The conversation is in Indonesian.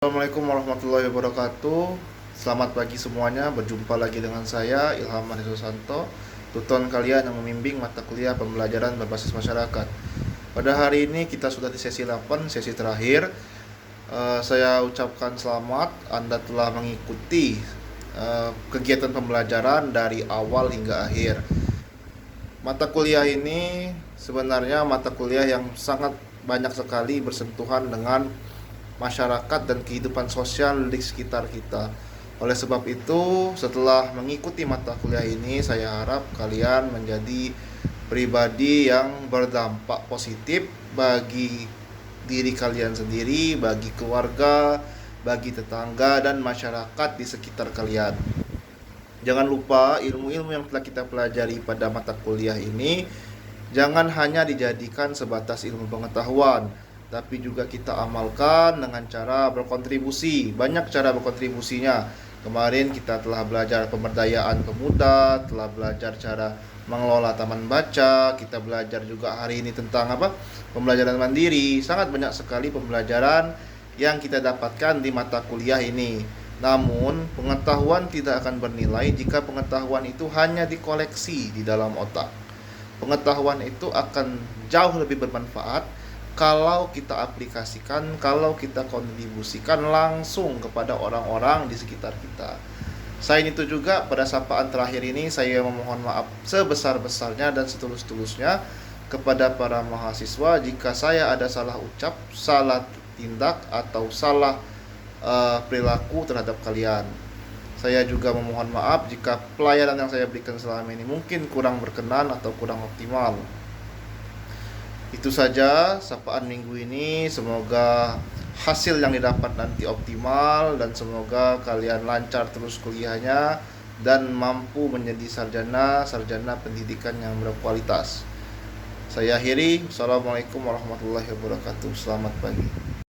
Assalamualaikum warahmatullahi wabarakatuh. Selamat pagi semuanya. Berjumpa lagi dengan saya Ilham Susanto, tutor kalian yang membimbing mata kuliah pembelajaran berbasis masyarakat. Pada hari ini kita sudah di sesi 8, sesi terakhir. Saya ucapkan selamat Anda telah mengikuti kegiatan pembelajaran dari awal hingga akhir. Mata kuliah ini sebenarnya mata kuliah yang sangat banyak sekali bersentuhan dengan masyarakat dan kehidupan sosial di sekitar kita. Oleh sebab itu, setelah mengikuti mata kuliah ini, saya harap kalian menjadi pribadi yang berdampak positif bagi diri kalian sendiri, bagi keluarga, bagi tetangga dan masyarakat di sekitar kalian. Jangan lupa ilmu-ilmu yang telah kita pelajari pada mata kuliah ini jangan hanya dijadikan sebatas ilmu pengetahuan, tapi juga kita amalkan dengan cara berkontribusi. Banyak cara berkontribusinya. Kemarin kita telah belajar pemberdayaan pemuda, telah belajar cara mengelola taman baca, kita belajar juga hari ini tentang pembelajaran mandiri. Sangat banyak sekali pembelajaran yang kita dapatkan di mata kuliah ini. Namun, pengetahuan tidak akan bernilai jika pengetahuan itu hanya dikoleksi di dalam otak. Pengetahuan itu akan jauh lebih bermanfaat kalau kita aplikasikan, kalau kita kontribusikan langsung kepada orang-orang di sekitar kita. Selain itu juga pada sapaan terakhir ini saya memohon maaf sebesar-besarnya dan setulus-tulusnya kepada para mahasiswa jika saya ada salah ucap, salah tindak atau salah perilaku terhadap kalian. Saya juga memohon maaf jika pelayanan yang saya berikan selama ini mungkin kurang berkenan atau kurang optimal. Itu saja sapaan minggu ini. Semoga hasil yang didapat nanti optimal dan semoga kalian lancar terus kuliahnya dan mampu menjadi sarjana pendidikan yang berkualitas. Saya akhiri. Assalamualaikum warahmatullahi wabarakatuh. Selamat pagi.